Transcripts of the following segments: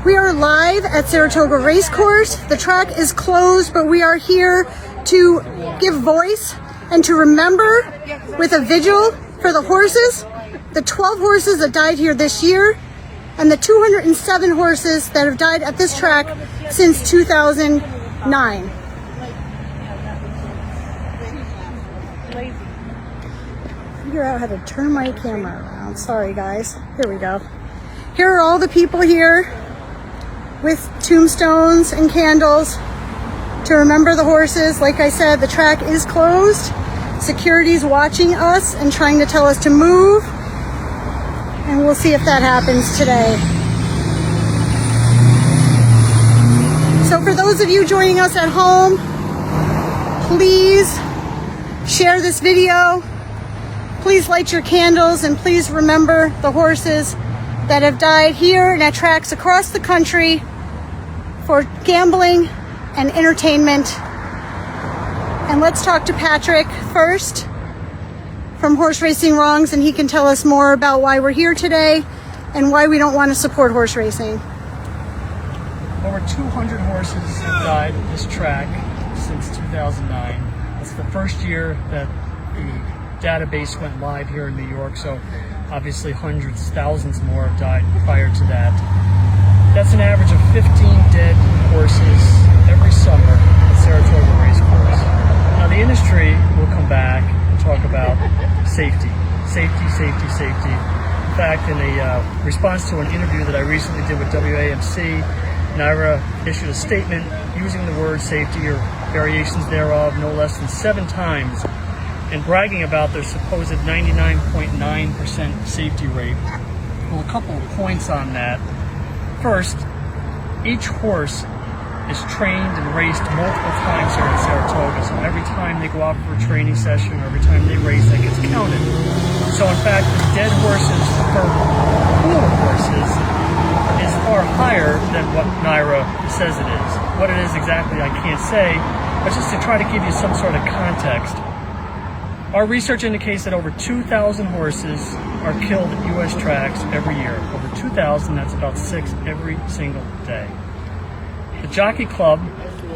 We are live at Saratoga Race Course. The track is closed, but we are here to give voice and to remember with a vigil for the horses, the 12 horses that died here this year, and the 207 horses that have died at this track since 2009. Figure out how to turn my camera around. Sorry guys. Here we go. Here are all the people here with tombstones and candles to remember the horses. Like I said, the track is closed. Security's watching us and trying to tell us to move. And we'll see if that happens today. So for those of you joining us at home, please share this video. Please light your candles and please remember the horses that have died here and at tracks across the country for gambling and entertainment. And let's talk to Patrick first from Horseracing Wrongs, and he can tell us more about why we're here today and why we don't want to support horse racing. Over 200 horses have died at this track since 2009. It's the first year that the database went live here in New York, so obviously hundreds, thousands more have died prior to that. That's an average of 15 dead horses every summer at Saratoga Race Course. Now the industry will come back and talk about safety. In fact, in a response to an interview that I recently did with WAMC, NYRA issued a statement using the word safety or variations thereof no less than 7 times and bragging about their supposed 99.9% safety rate. Well, a couple of points on that. First, each horse is trained and raced multiple times here at Saratoga, so every time they go out for a training session or every time they race, that gets counted. So in fact, the dead horses per pool of horses is far higher than what NYRA says it is. What it is exactly, I can't say, but just to try to give you some sort of context. Our research indicates that over 2,000 horses are killed at U.S. tracks every year. Over 2,000, that's about 6 every single day. The Jockey Club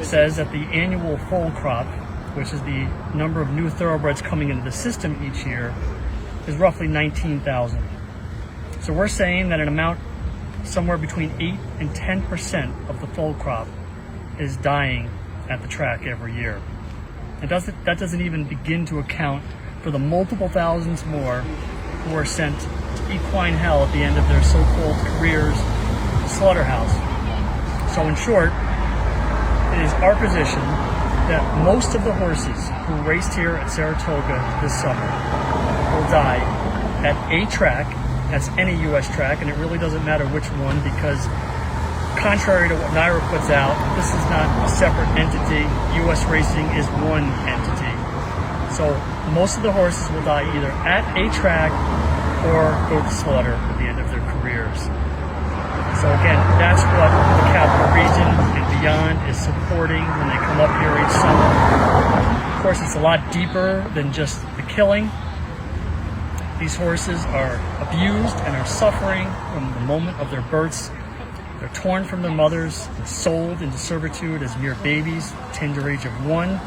says that the annual foal crop, which is the number of new thoroughbreds coming into the system each year, is roughly 19,000. So we're saying that an amount somewhere between 8 and 10% of the foal crop is dying at the track every year. That doesn't even begin to account for the multiple thousands more who are sent to equine hell at the end of their so-called careers, slaughterhouse. So in short, it is our position that most of the horses who raced here at Saratoga this summer will die at a track, that's any U.S. track, and it really doesn't matter which one because contrary to what NYRA puts out, this is not a separate entity. U.S. racing is one entity. So most of the horses will die either at a track or go to slaughter at the end of their careers. So again, that's what the Capital Region and beyond is supporting when they come up here each summer. Of course, it's a lot deeper than just the killing. These horses are abused and are suffering from the moment of their births. They're torn from their mothers and sold into servitude as mere babies, tender age of 1.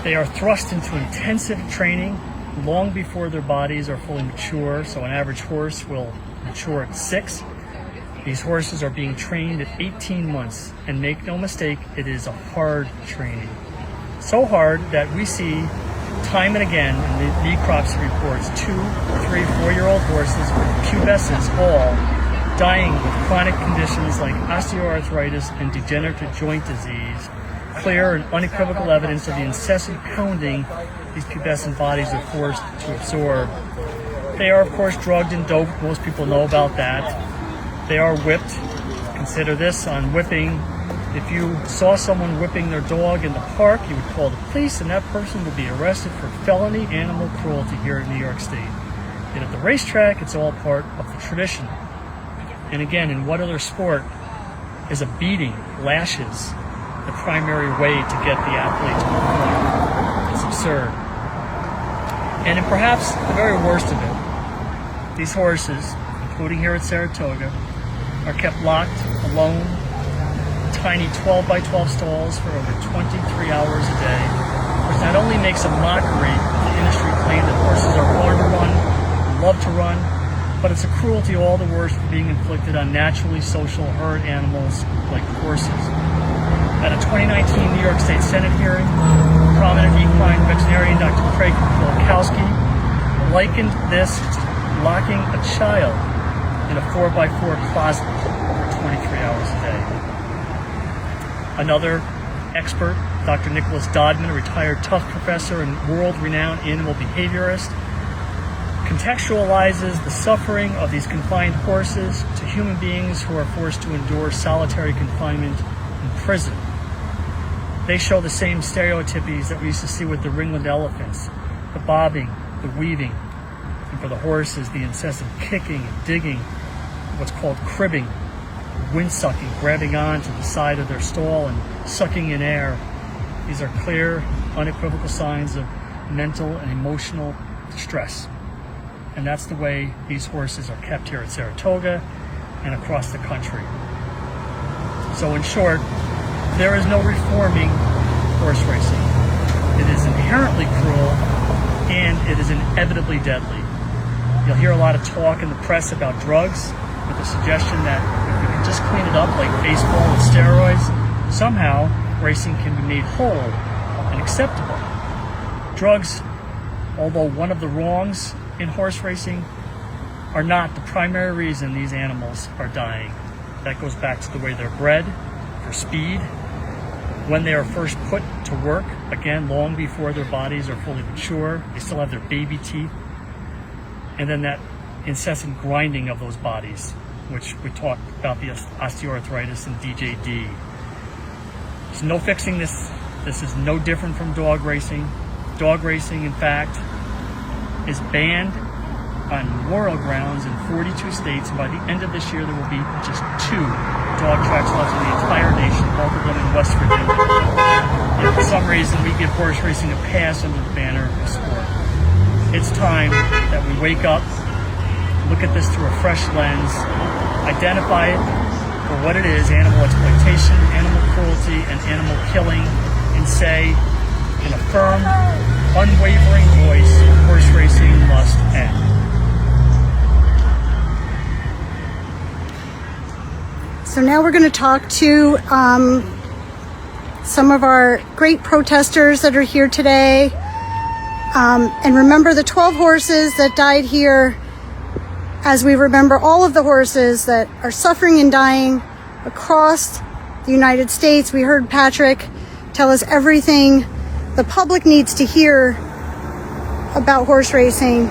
They are thrust into intensive training long before their bodies are fully mature, so an average horse will mature at 6. These horses are being trained at 18 months, and make no mistake, it is a hard training. So hard that we see time and again in the necropsy reports 2, 3, 4-year-old horses with pubescence all dying with chronic conditions like osteoarthritis and degenerative joint disease, clear and unequivocal evidence of the incessant pounding these pubescent bodies are forced to absorb. They are, of course, drugged and doped. Most people know about that. They are whipped. Consider this on whipping. If you saw someone whipping their dog in the park, you would call the police, and that person would be arrested for felony animal cruelty here in New York State. Yet at the racetrack, it's all part of the tradition. And again, in what other sport is a beating, lashes, the primary way to get the athlete to perform? It's absurd. And in perhaps the very worst of it, these horses, including here at Saratoga, are kept locked, alone, tiny 12 by 12 stalls for over 23 hours a day, which not only makes a mockery of the industry claim that horses are born to run, and love to run, but it's a cruelty all the worse for being inflicted on naturally social herd animals like horses. At a 2019 New York State Senate hearing, prominent equine veterinarian Dr. Craig Filipkowski likened this to locking a child in a 4x4 closet for 23 hours a day. Another expert, Dr. Nicholas Dodman, a retired Tufts professor and world-renowned animal behaviorist, contextualizes the suffering of these confined horses to human beings who are forced to endure solitary confinement in prison. They show the same stereotypies that we used to see with the ringland elephants, the bobbing, the weaving, and for the horses, the incessant kicking and digging, what's called cribbing, windsucking, grabbing onto the side of their stall and sucking in air. These are clear, unequivocal signs of mental and emotional distress. And that's the way these horses are kept here at Saratoga and across the country. So in short, there is no reforming horse racing. It is inherently cruel and it is inevitably deadly. You'll hear a lot of talk in the press about drugs with the suggestion that if we can just clean it up like baseball with steroids, somehow racing can be made whole and acceptable. Drugs, although one of the wrongs in horse racing, are not the primary reason these animals are dying. That goes back to the way they're bred, for speed, when they are first put to work, again, long before their bodies are fully mature, they still have their baby teeth, and then that incessant grinding of those bodies, which we talked about the osteoarthritis and DJD. There's no fixing this. This is no different from dog racing. Dog racing, in fact, is banned on memorial grounds in 42 states, and by the end of this year there will be just 2 dog tracks left in the entire nation, both of them in West Virginia. And for some reason we give horse racing a pass under the banner of sport. It's time that we wake up, look at this through a fresh lens, identify it for what it is, animal exploitation, animal cruelty, and animal killing, and say in a firm, unwavering voice, horse racing must end. So now we're going to talk to some of our great protesters that are here today. And remember the 12 horses that died here, as we remember all of the horses that are suffering and dying across the United States. We heard Patrick tell us everything the public needs to hear about horse racing.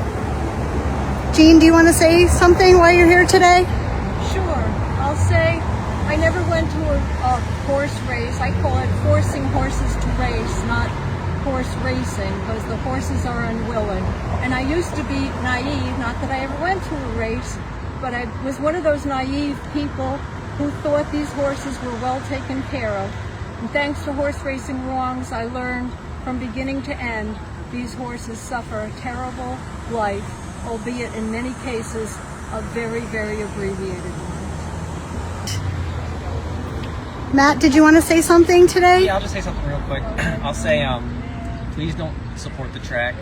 Jean, do you want to say something while you're here today? Sure. I'll say I never went to a horse race. I call it forcing horses to race, not horse racing, because the horses are unwilling. And I used to be naive, not that I ever went to a race, but I was one of those naive people who thought these horses were well taken care of. And thanks to Horseracing Wrongs, I learned from beginning to end, these horses suffer a terrible life, albeit in many cases a very, very abbreviated one. Matt, did you want to say something today? Yeah, I'll just say something real quick. I'll say, please don't support the track.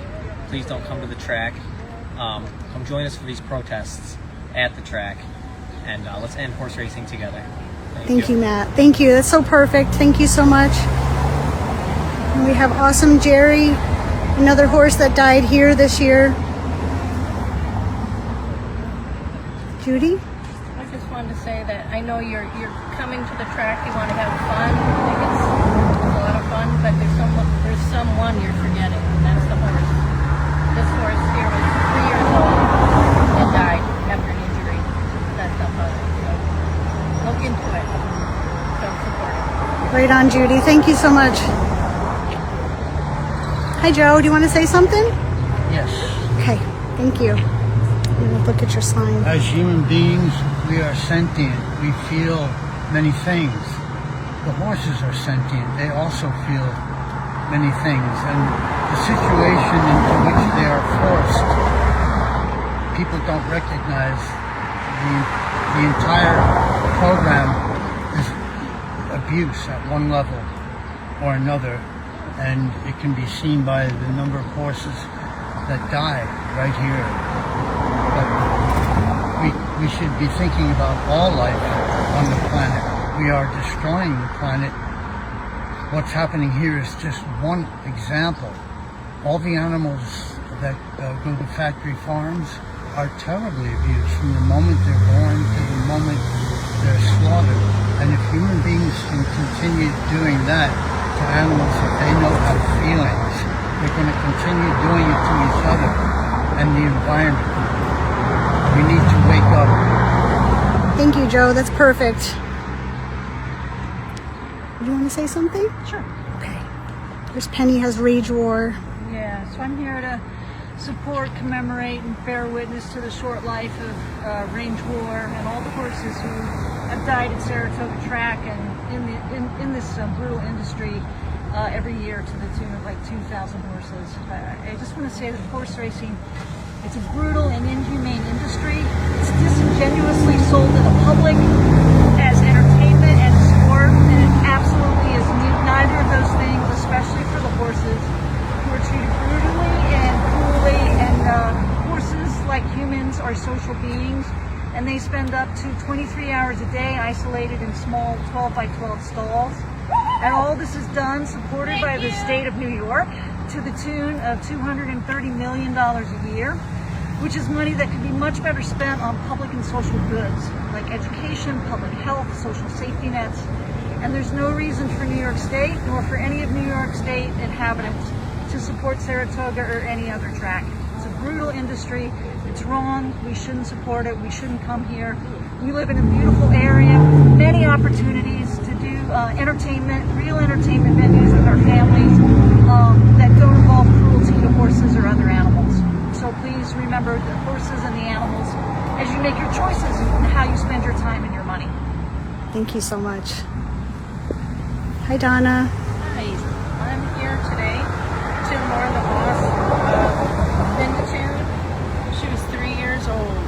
Please don't come to the track. Come join us for these protests at the track, and let's end horse racing together. Thank you, Matt. Thank you. That's so perfect. Thank you so much. And we have awesome Jerry, another horse that died here this year. Judy? I just wanted to say that I know you're coming to the track, you want to have fun. I think it's a lot of fun, but there's someone you're forgetting, and that's the horse. This horse here was 3 years old and died after an injury. That's the mother. So look into it. So support it. Right on, Judy. Thank you so much. Hi, Joe. Do you want to say something? Yes. Okay. Thank you. I'm going to look at your sign. As human beings, we are sentient. We feel many things. The horses are sentient. They also feel many things. And the situation into which they are forced, people don't recognize the the entire program is abuse at one level or another, and it can be seen by the number of horses that die right here. But we should be thinking about all life on the planet. We are destroying the planet. What's happening here is just one example. All the animals that go to factory farms are terribly abused from the moment they're born to the moment they're slaughtered. And if human beings can continue doing that to animals that they know have feelings, they're going to continue doing it to each other and the environment. We need to wake up. Thank you, Joe. That's perfect. Do you want to say something? Sure. Okay. There's Penny has Rage War. Yeah, so I'm here to support, commemorate, and bear witness to the short life of Range War and all the horses who have died at Saratoga Track and in this brutal industry every year to the tune of like 2,000 horses. I just want to say that horse racing, it's a brutal and inhumane industry. It's disingenuously sold to the public as entertainment and sport, and it absolutely is neither of those things, especially for the horses who are treated brutally and cruelly. And horses, like humans, are social beings, and they spend up to 23 hours a day isolated in small 12 by 12 stalls. And all this is done supported by the state of New York to the tune of $230 million a year, which is money that could be much better spent on public and social goods like education, public health, social safety nets. And there's no reason for New York State nor for any of New York State inhabitants to support Saratoga or any other track. It's a brutal industry. It's wrong. We shouldn't support it. We shouldn't come here. We live in a beautiful area with many opportunities to do entertainment, real entertainment venues with our families that don't involve cruelty to horses or other animals. So please remember the horses and the animals as you make your choices and how you spend your time and your money. Thank you so much. Hi, Donna. Hi, I'm here today to mourn the loss of Vigil. She was 3 years old.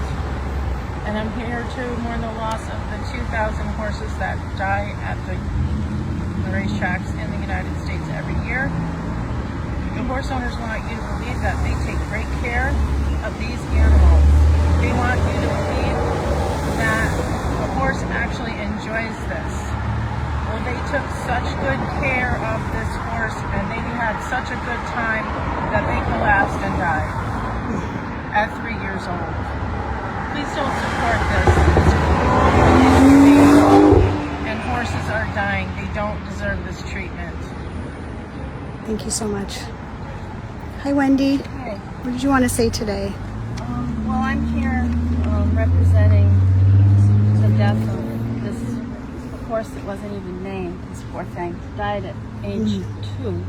And I'm here to mourn the loss of the 2,000 horses that die at the racetracks in the United States every year. The horse owners want you to believe that they take great care of these animals. They want you to believe that the horse actually enjoys this. Well, they took such good care of this horse and they had such a good time that they collapsed and died at 3 years old. Please don't support this. It's cruel and horses are dying. They don't deserve this treatment. Thank you so much. Hi, Wendy. Hi. What did you want to say today? Well, I'm here representing the death of this horse that wasn't even named. This poor thing died at age 2.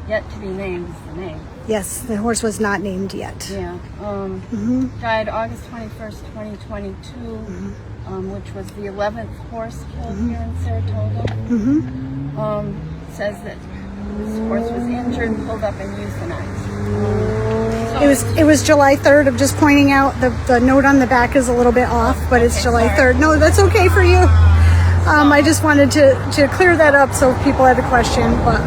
Yet to be named is the name. Yes, the horse was not named yet. Yeah. Died August 21st, 2022, which was the 11th horse killed here in Saratoga. Says that this horse was injured, pulled up, and euthanized. It was July 3rd. I'm just pointing out the note on the back is a little bit off, but it's July 3rd. No, that's okay for you. I just wanted to clear that up so if people had a question, but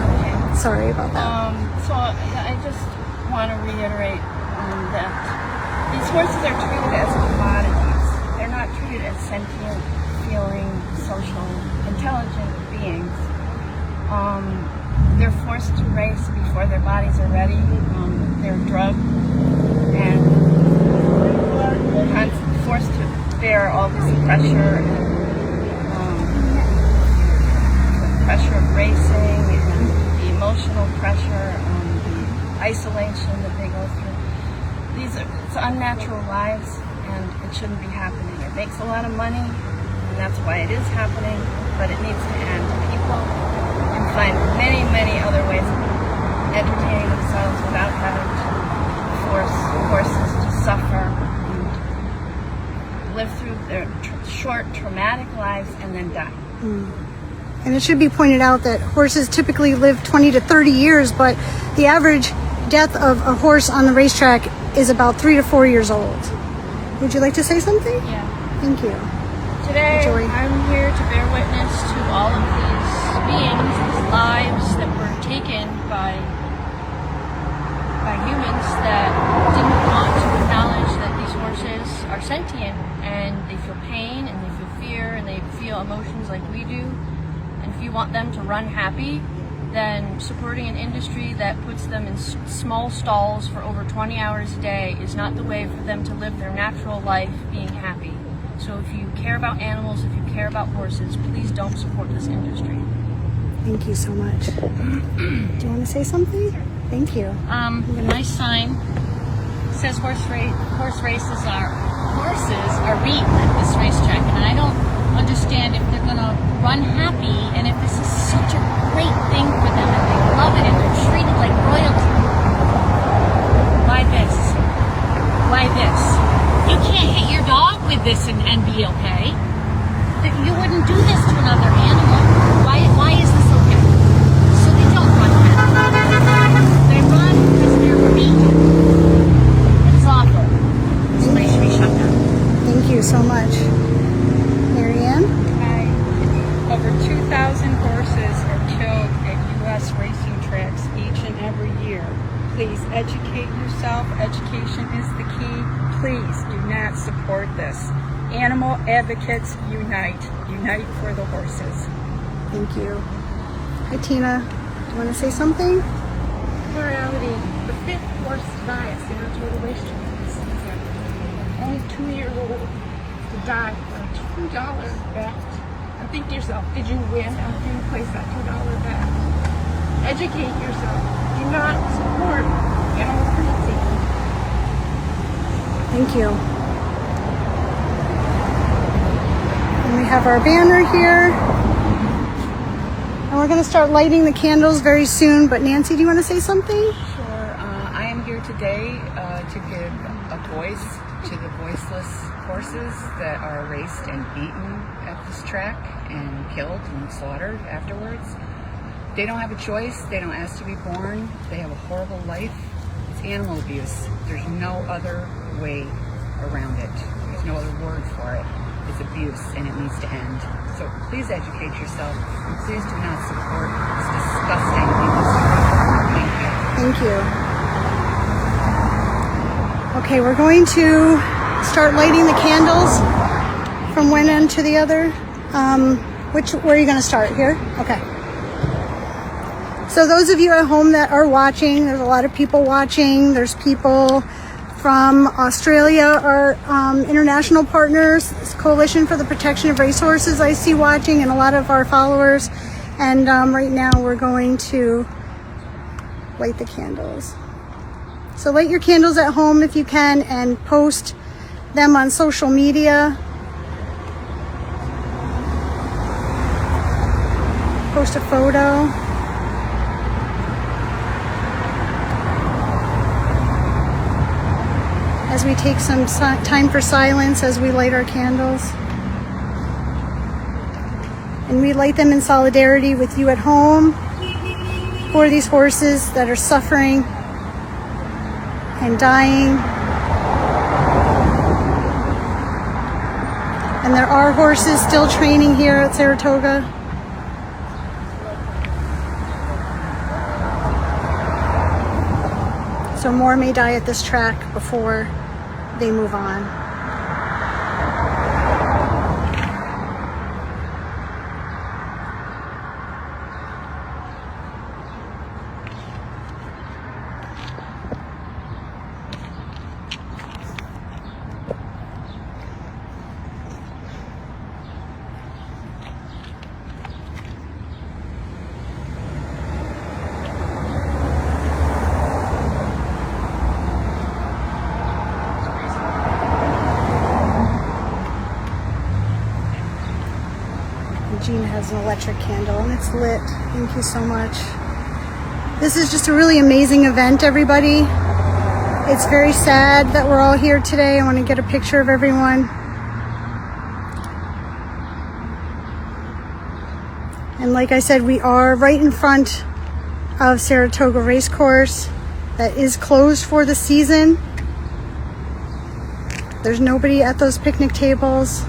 sorry about that. So I just want to reiterate that these horses are treated as commodities. They're not treated as sentient, feeling, social, intelligent beings. They're forced to race before their bodies are ready. They're drugged and forced to bear all this pressure and the pressure of racing and the emotional pressure, the isolation that they go through. It's unnatural lives, and it shouldn't be happening. It makes a lot of money, and that's why it is happening, but it needs to end. People can find many, many other ways of entertaining themselves without having to force horses to suffer and live through their short, traumatic lives and then die. And it should be pointed out that horses typically live 20 to 30 years, but the average death of a horse on the racetrack is about 3 to 4 years old. Would you like to say something? Yeah. Thank you. Today, Joy. I'm here to bear witness to all of these beings, these lives that were taken by humans that didn't want to acknowledge that these horses are sentient and they feel pain and they feel fear and they feel emotions like we do. And if you want them to run happy, then supporting an industry that puts them in small stalls for over 20 hours a day is not the way for them to live their natural life being happy. So if you care about animals, if you care about horses, please don't support this industry. Thank you so much. Do you want to say something? Thank you. My sign says horses are beaten at this racetrack, and I don't understand if they're going to run happy and if this is such a great thing for them and they love it and they're treated like royalty. Why this? Why this? You can't hit your dog with this and be okay. You wouldn't do this to another animal. Why is this okay? So they don't run happy. They run because they're beaten. It's awful. This place should be shut down. Thank you so much. Marianne? Hi. Over 2,000 horses are killed at U.S. racing tracks each and every year. Please educate yourself. Education is the key. Please do not support this. Animal advocates unite. Unite for the horses. Thank you. Hi, Tina. Do you want to say something? Morality. The fifth horse to die at Saratoga Race Course this season. Only 2-year-old to die for a $2 bet. And think to yourself, did you win after you place that $2 bet? Educate yourself. Do not support animal cruelty. Thank you. And we have our banner here. And we're going to start lighting the candles very soon. But Nancy, do you want to say something? Sure. I am here today to give a voice to the voiceless horses that are raced and beaten at this track and killed and slaughtered afterwards. They don't have a choice. They don't ask to be born. They have a horrible life. It's animal abuse. There's no other way around it. There's no other word for it. It's abuse and it needs to end. So please educate yourself and please do not support this disgusting industry. Thank you. Thank you. Okay, we're going to start lighting the candles from one end to the other. Where are you going to start? Here? Okay. So those of you at home that are watching, there's a lot of people watching. There's people from Australia, our international partners, this Coalition for the Protection of Racehorses I see watching, and a lot of our followers. And right now we're going to light the candles. So light your candles at home if you can and post them on social media. Post a photo. As we take some time for silence as we light our candles. And we light them in solidarity with you at home for these horses that are suffering and dying. And there are horses still training here at Saratoga. So more may die at this track before they move on. Jean has an electric candle and it's lit. Thank you so much. This is just a really amazing event, everybody. It's very sad that we're all here today. I want to get a picture of everyone. And like I said, we are right in front of Saratoga Race Course that is closed for the season. There's nobody at those picnic tables.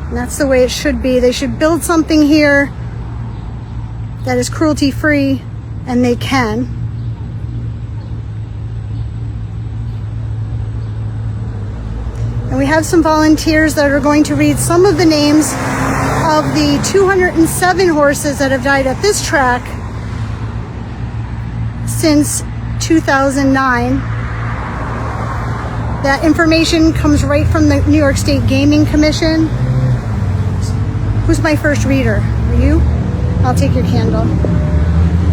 And that's the way it should be. They should build something here that is cruelty-free, and they can. And we have some volunteers that are going to read some of the names of the 207 horses that have died at this track since 2009. That information comes right from the New York State Gaming Commission. Who's my first reader? Are you? I'll take your candle.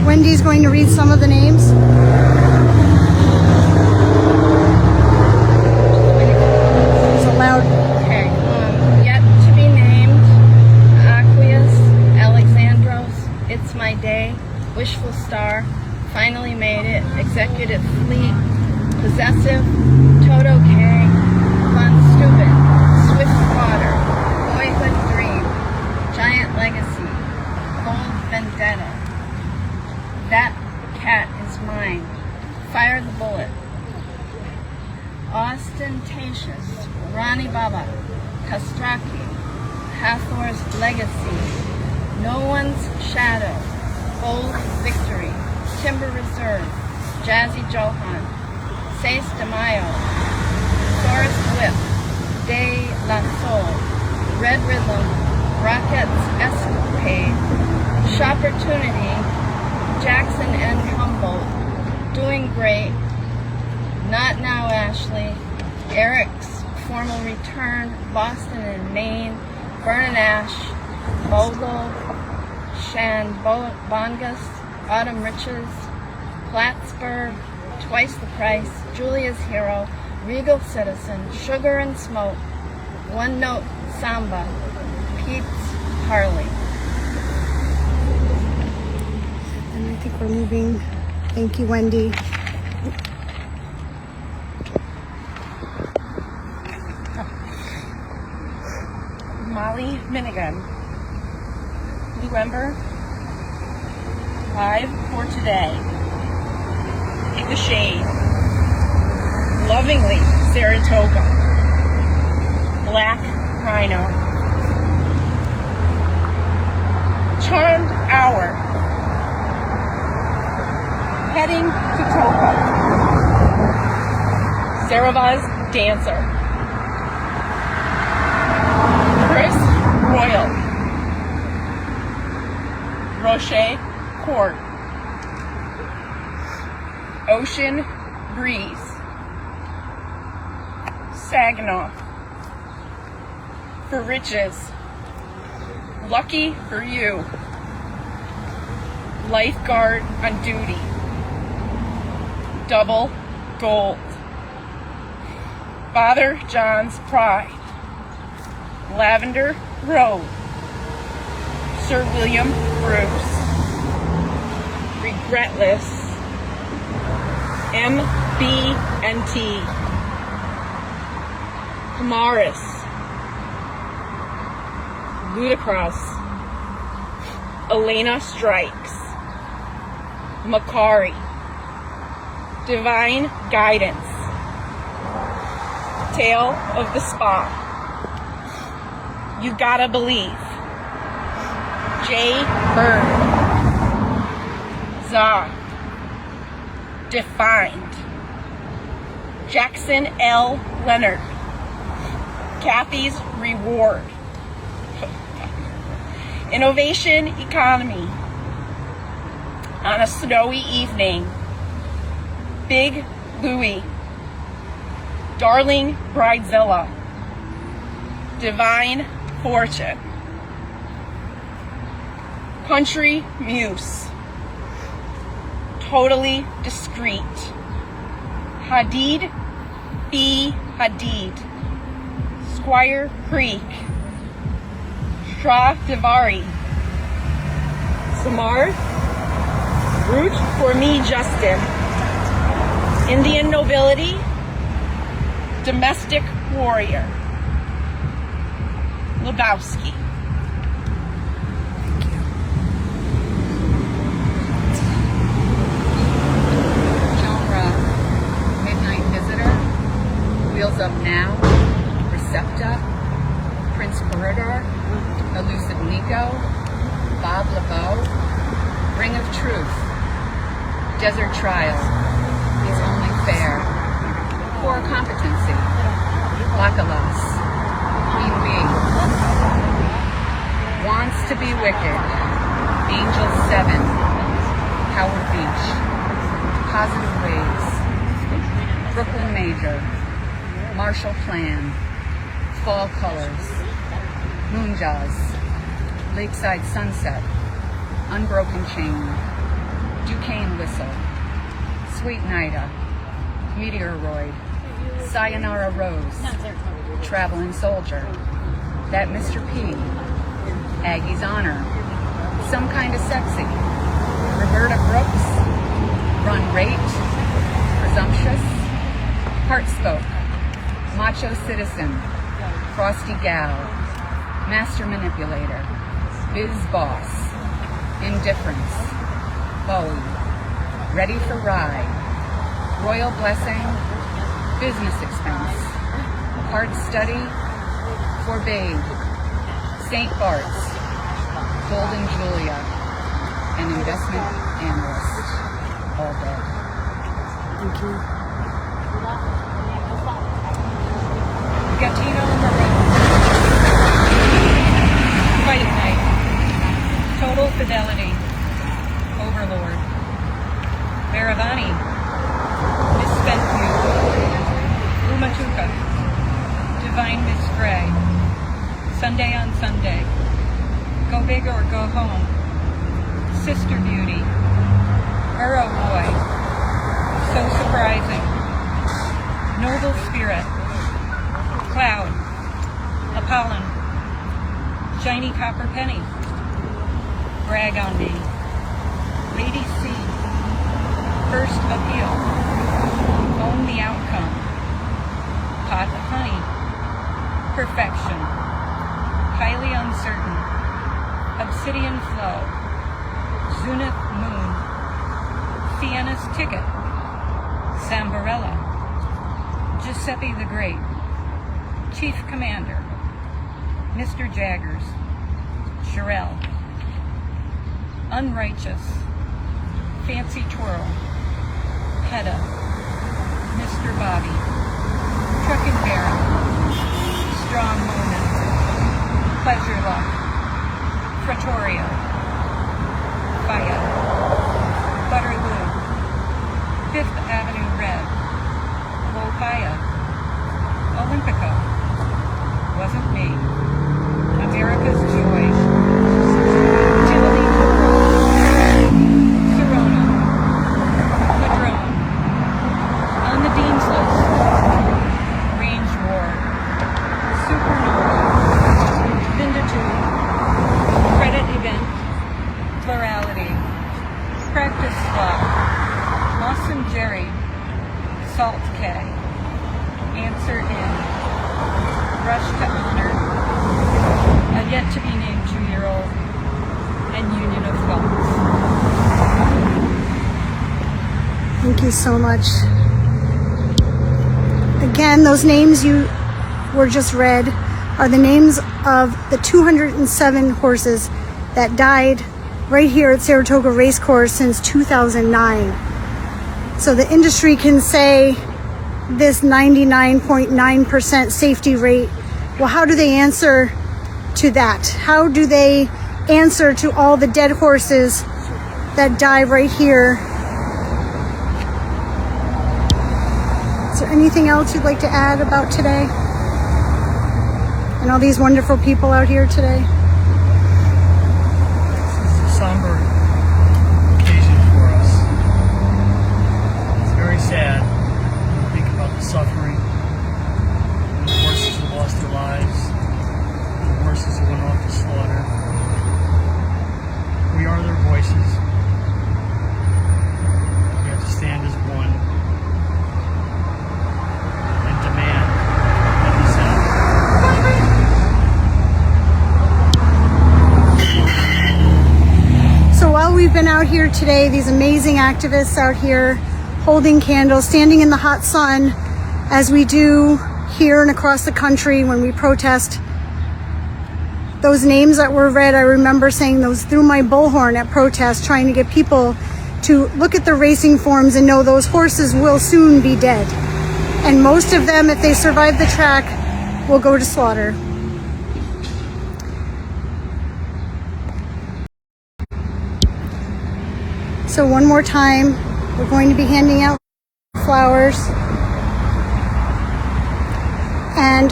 Wendy's going to read some of the names. It's a loud. Okay. Yet to be named, Aqueous, Alexandros, It's My Day, Wishful Star, Finally Made It, Executive Fleet, Possessive, Toto K, Fun Stupid, Swift Water, Boyhood Dream, Giant Legacy, Bold Vendetta, That Cat Is Mine, Fire the Bullet, Ostentatious, Rani Baba, Kastraki, Hathor's Legacy, No One's Shadow, Bold Victory, Timber Reserve, Jazzy Johan, Seis de Mayo, Forest Whip, De La Soul, Red Rhythm, Rockets Escapade, Shopportunity, Jackson and Humboldt, Doing Great, Not Now Ashley, Eric's Formal Return, Boston and Maine, Vernon Ash, Bogle, Shan Bongus, Autumn Riches, Plattsburgh, Twice the Price, Julia's Hero, Regal Citizen, Sugar and Smoke, One Note Samba, Pete's Harley. And I think we're moving. Thank you, Wendy. Molly Minigan. Blue Ember. Live for today. The Shade. Lovingly Saratoga. Black Rhino. Charmed Hour. Heading to Topa. Saravaz Dancer. Chris Royal. Rocher Court. Ocean Breeze. Saginaw. For Riches. Lucky for You. Lifeguard on Duty. Double Gold. Father John's Pride. Lavender Road. Sir William Bruce. Regretless. MBNT. Camaris. Ludacris. Elena Strikes. Macari. Divine Guidance. Tale of the Spa. You Gotta Believe. Jay Byrne. Za. Defined. Jackson L. Leonard. Kathy's Reward. Innovation Economy. On a Snowy Evening. Big Louie. Darling Bridezilla. Divine Fortune. Country Muse. Totally Discreet. Hadid B. Hadid. Squire Creek. Stradivari. Samar. Root for Me Justin. Indian Nobility. Domestic Warrior. Lebowski. Genre, Midnight Visitor, Wheels Up Now, Recepta, Prince Corridor, Elusive Nico, Bob LeBeau, Ring of Truth, Desert Trial, Is Only Fair, Core Competency, Lakalas, Queen Bee, Wants to Be Wicked, Angel 7, Howard Beach, Positive Waves, Brooklyn Major, Marshall Plan, Fall Colors, Moonjaws, Lakeside Sunset, Unbroken Chain, Duquesne Whistle, Sweet Nida, Meteoroid, Sayonara Rose, Traveling Soldier, That Mr. P, Aggie's Honor, Some Kind of Sexy, Roberta Brooks, Run Rate, Presumptuous, Heartspoke, Macho Citizen, Frosty Gal, Master Manipulator, Biz Boss, Indifference, Bowie, Ready for Ride, Royal Blessing, Business Expense, Hard Study, Forbade, St. Bart's, Golden Julia, and Investment Analyst, all dead. Thank you. Gatino Marone, Fight Night, Total Fidelity, Overlord, Maravani, Misspent Youth, Umatuka, Divine Miss Gray, Sunday on Sunday, Go Big or Go Home, Sister Beauty, Arrow Boy, So Surprising, Noble Spirit, Cloud, Apollon, Shiny Copper Penny, Brag on Me, Lady C, First Appeal, Own the Outcome, Pot of Honey, Perfection, Highly Uncertain, Obsidian Flow, Zenith Moon, Sienna's Ticket, Sambarella, Giuseppe the Great, Chief Commander, Mr. Jaggers, Sherelle, Unrighteous, Fancy Twirl, Hedda, Mr. Bobby, Truck and Barrel, Strong Moment, Pleasure Luck, Trattoria, Faya, Butterloo, Fifth Avenue Red, Wolfaya, Olympico, Wasn't Me, America's Joy, Tivoli Serona, Madrone, On the Dean's List, Range War, Supernova, Vinditude, Credit Event, Plurality, Practice Swap, Lawson Jerry, Salt K, Answer In, Rush to Honor, a yet-to-be-named 2-year-old, and Union of Thoughts. Thank you so much. Again, those names you were just read are the names of the 207 horses that died right here at Saratoga Race Course since 2009. So the industry can say this 99.9% safety rate. Well, how do they answer to that? How do they answer to all the dead horses that die right here? Is there anything else you'd like to add about today? And all these wonderful people out here today? This is a somber occasion for us. It's very sad to think about the suffering, and the horses who lost their lives, and the horses who went off to slaughter. We are their voices. We have to stand as one and demand that we sound. So while we've been out here today, these amazing activists out here holding candles, standing in the hot sun, as we do here and across the country when we protest those names that were read, I remember saying those through my bullhorn at protests, trying to get people to look at the racing forms and know those horses will soon be dead. And most of them, if they survive the track, will go to slaughter. So one more time, we're going to be handing out flowers. And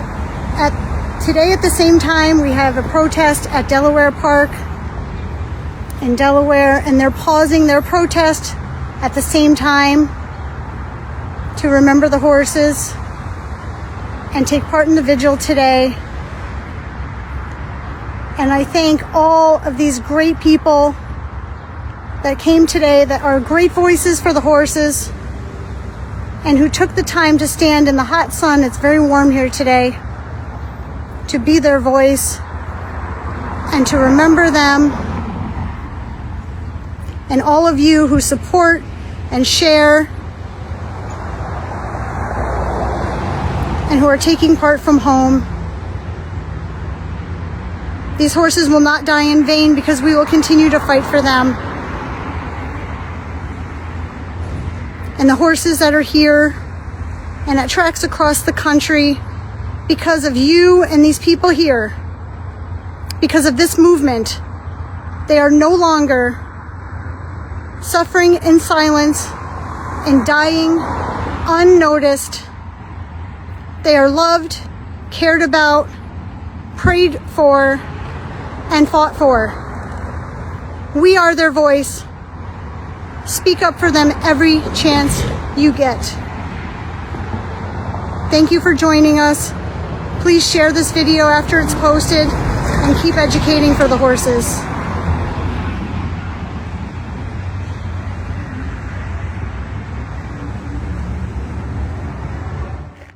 today at the same time, we have a protest at Delaware Park in Delaware, and they're pausing their protest at the same time to remember the horses and take part in the vigil today. And I thank all of these great people that came today that are great voices for the horses and who took the time to stand in the hot sun, it's very warm here today, to be their voice and to remember them. And all of you who support and share and who are taking part from home. These horses will not die in vain because we will continue to fight for them. And the horses that are here and at tracks across the country, because of you and these people here, because of this movement, they are no longer suffering in silence and dying unnoticed. They are loved, cared about, prayed for, and fought for. We are their voice. Speak up for them every chance you get. Thank you for joining us. Please share this video after it's posted and keep educating for the horses.